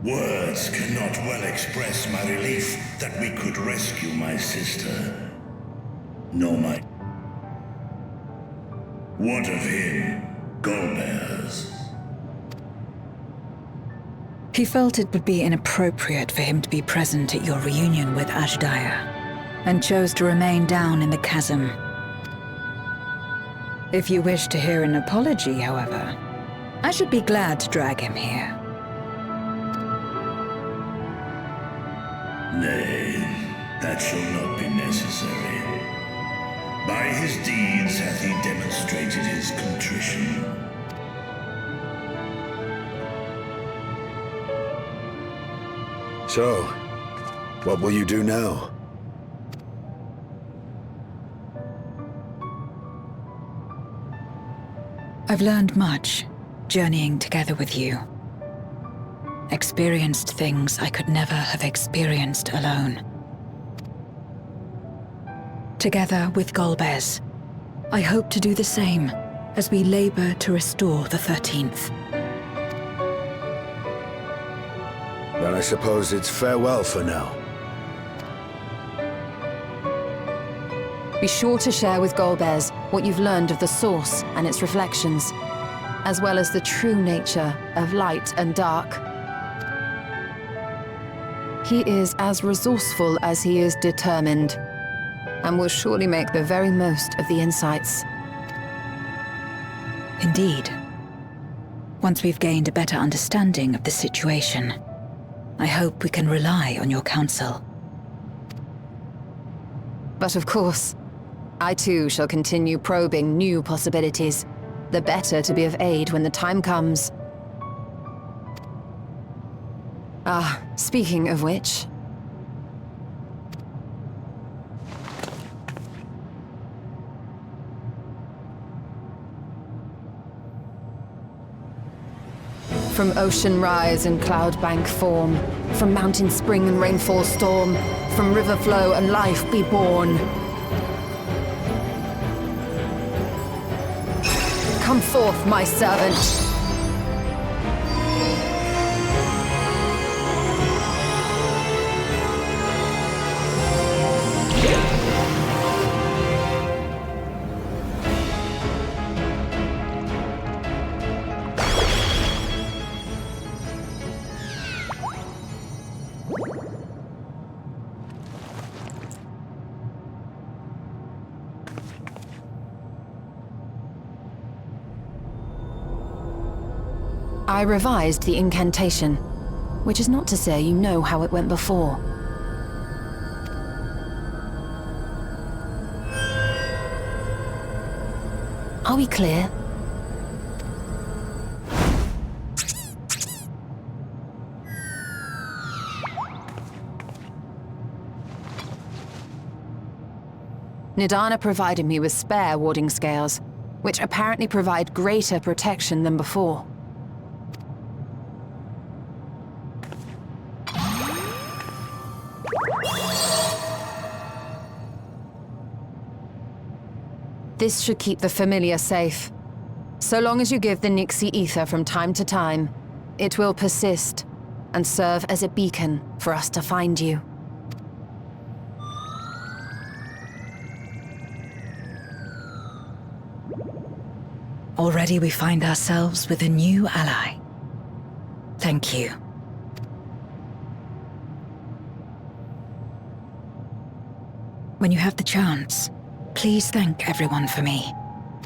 Words cannot well express my relief that we could rescue my sister. No, my... What of him, Golbez? He felt it would be inappropriate for him to be present at your reunion with Hydaelyn, and chose to remain down in the chasm. If you wish to hear an apology, however, I should be glad to drag him here. Nay, that shall not be necessary. By his deeds hath he demonstrated his contrition. So, what will you do now? I've learned much, journeying together with you. Experienced things I could never have experienced alone. Together with Golbez, I hope to do the same as we labor to restore the 13th. Then I suppose it's farewell for now. Be sure to share with Golbez what you've learned of the Source and its reflections, as well as the true nature of light and dark. He is as resourceful as he is determined, and will surely make the very most of the insights. Indeed. Once we've gained a better understanding of the situation, I hope we can rely on your counsel. But of course, I too shall continue probing new possibilities, the better to be of aid when the time comes. Ah, speaking of which... From ocean rise and cloud bank form, from mountain spring and rainfall storm, from river flow and life be born. Come forth, my servant. I revised the incantation, which is not to say you know how it went before. Are we clear? Nidana provided me with spare warding scales, which apparently provide greater protection than before. This should keep the familiar safe. So long as you give the Nixie ether from time to time, it will persist and serve as a beacon for us to find you. Already we find ourselves with a new ally. Thank you. When you have the chance, please thank everyone for me.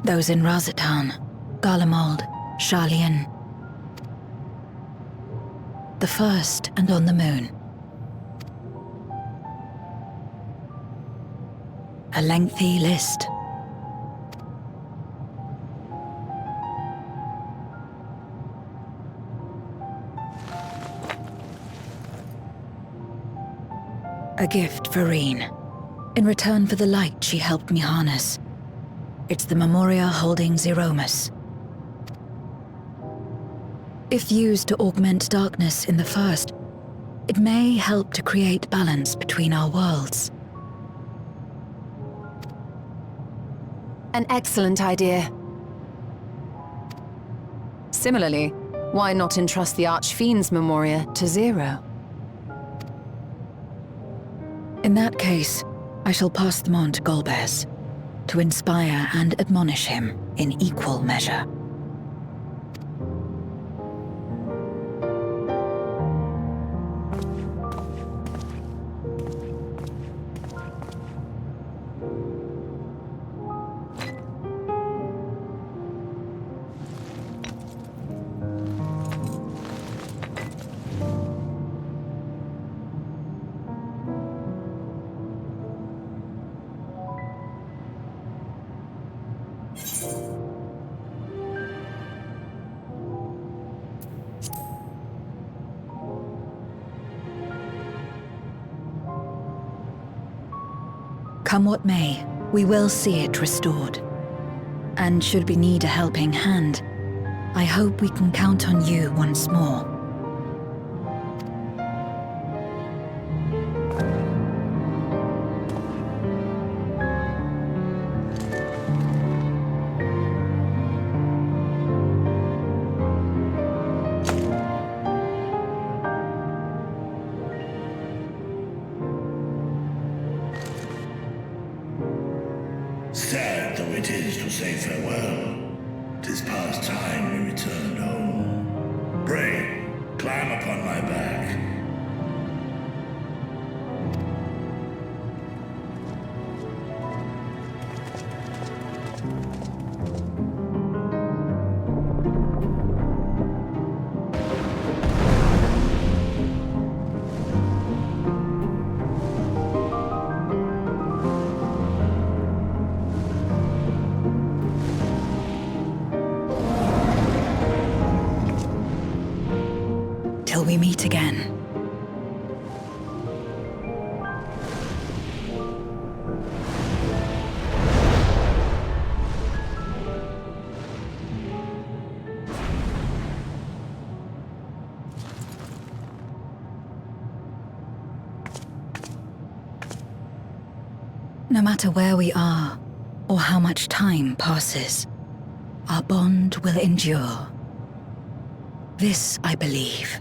Those in Razatan, Garlemald, Sharlayan. The First and on the Moon. A lengthy list. A gift for Reen, in return for the light she helped me harness. It's the Memoria holding Zeromus. If used to augment darkness in the First, it may help to create balance between our worlds. An excellent idea. Similarly, Why not entrust the Archfiend's Memoria to Zero? In that case, I shall pass them on to Golbez, to inspire and admonish him in equal measure. Come what may, we will see it restored. And should we need a helping hand, I hope we can count on you once more. Sad though it is to say farewell, 'tis past time we returned home. Pray, climb upon my back. Till we meet again. No matter where we are, or how much time passes, our bond will endure. This I believe.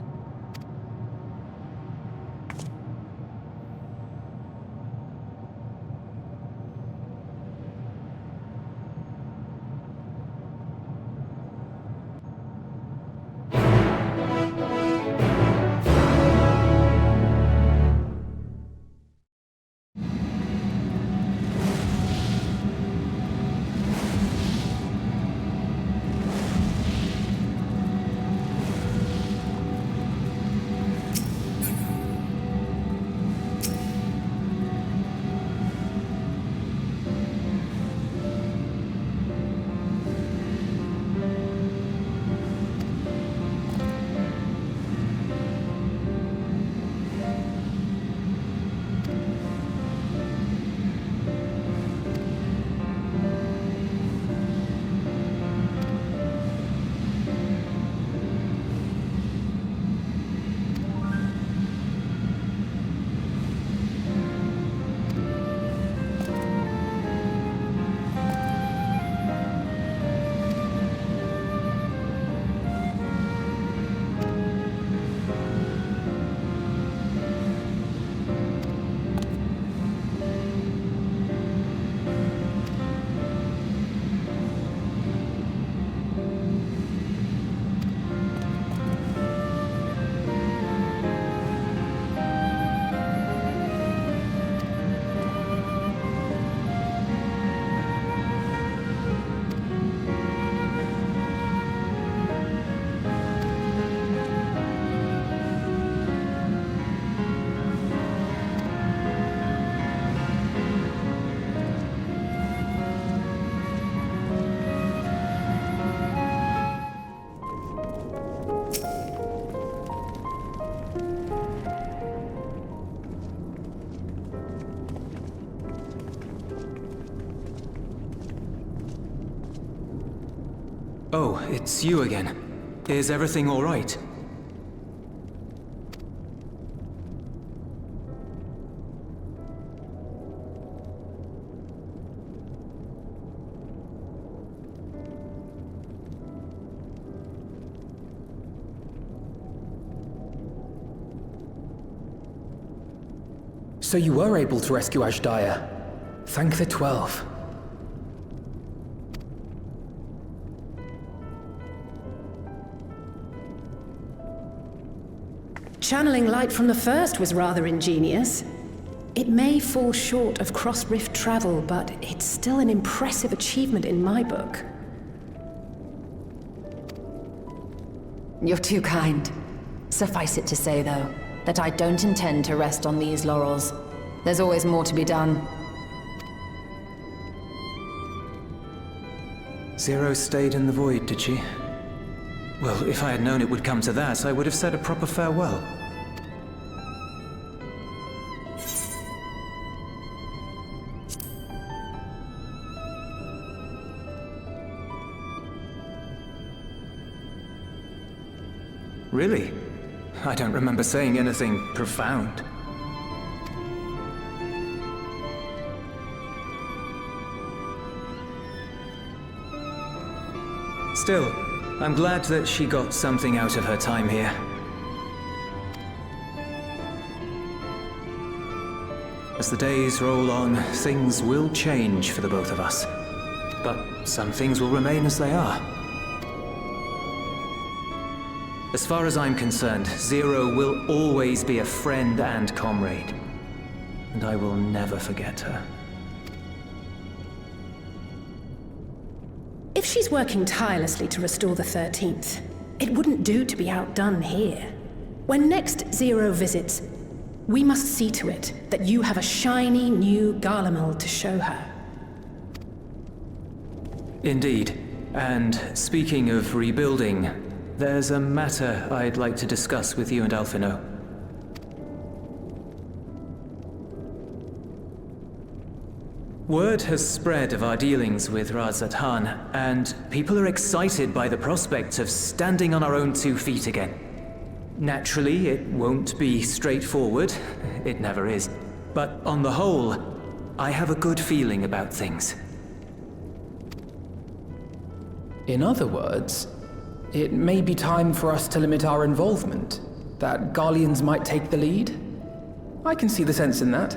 Oh, it's you again. Is everything all right? So you were able to rescue Hydaelyn. Thank the 12. Channeling light from the first was rather ingenious. It may fall short of cross-rift travel, but it's still an impressive achievement in my book. You're too kind. Suffice it to say, though, that I don't intend to rest on these laurels. There's always more to be done. Zero stayed in the void, did she? Well, if I had known it would come to that, I would have said a proper farewell. Really? I don't remember saying anything profound. Still, I'm glad that she got something out of her time here. As the days roll on, things will change for the both of us. But some things will remain as they are. As far as I'm concerned, Zero will always be a friend and comrade. And I will never forget her. If she's working tirelessly to restore the 13th, it wouldn't do to be outdone here. When next Zero visits, we must see to it that you have a shiny new Garlemald to show her. Indeed. And speaking of rebuilding, there's a matter I'd like to discuss with you and Alphino. Word has spread of our dealings with Raz-Zatan, and people are excited by the prospect of standing on our own 2 feet again. Naturally, it won't be straightforward. It never is. But on the whole, I have a good feeling about things. In other words, it may be time for us to limit our involvement. That Garleans might take the lead. I can see the sense in that.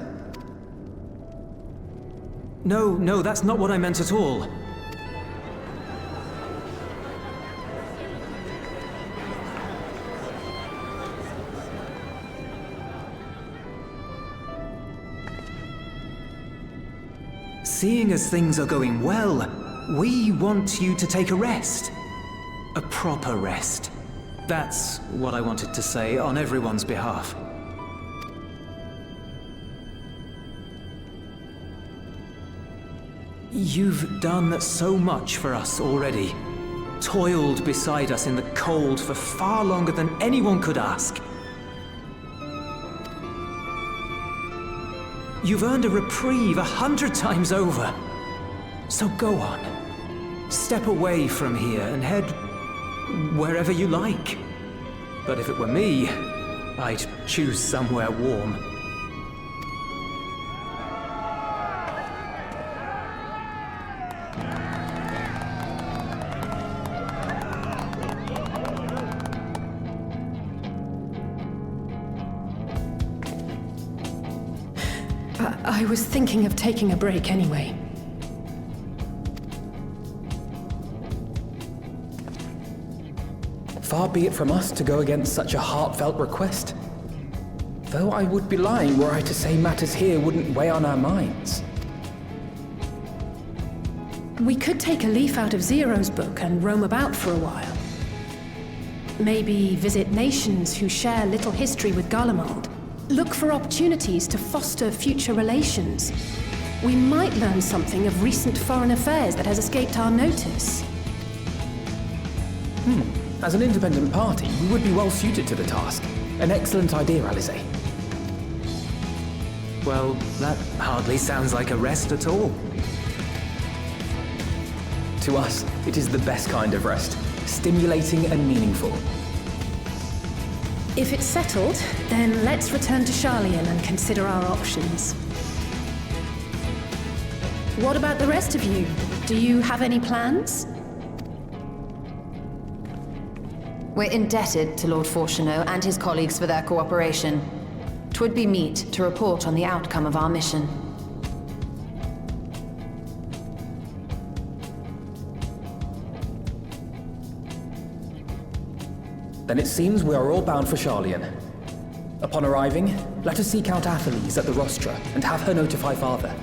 No, that's not what I meant at all. Seeing as things are going well, we want you to take a rest. A proper rest. That's what I wanted to say on everyone's behalf. You've done so much for us already. Toiled beside us in the cold for far longer than anyone could ask. You've earned a reprieve 100 times over. So go on. Step away from here and head wherever you like. But if it were me, I'd choose somewhere warm. I was thinking of taking a break anyway. Far be it from us to go against such a heartfelt request. Though I would be lying were I to say matters here wouldn't weigh on our minds. We could take a leaf out of Zero's book and roam about for a while. Maybe visit nations who share little history with Garlemald. Look for opportunities to foster future relations. We might learn something of recent foreign affairs that has escaped our notice. As an independent party, we would be well suited to the task. An excellent idea, Alize. Well, that hardly sounds like a rest at all. To us, it is the best kind of rest. Stimulating and meaningful. If it's settled, then let's return to Sharlayan and consider our options. What about the rest of you? Do you have any plans? We're indebted to Lord Fortuneau and his colleagues for their cooperation. 'Twould be meet to report on the outcome of our mission. Then it seems we are all bound for Sharlayan. Upon arriving, let us seek out Atheles at the rostra and have her notify Father.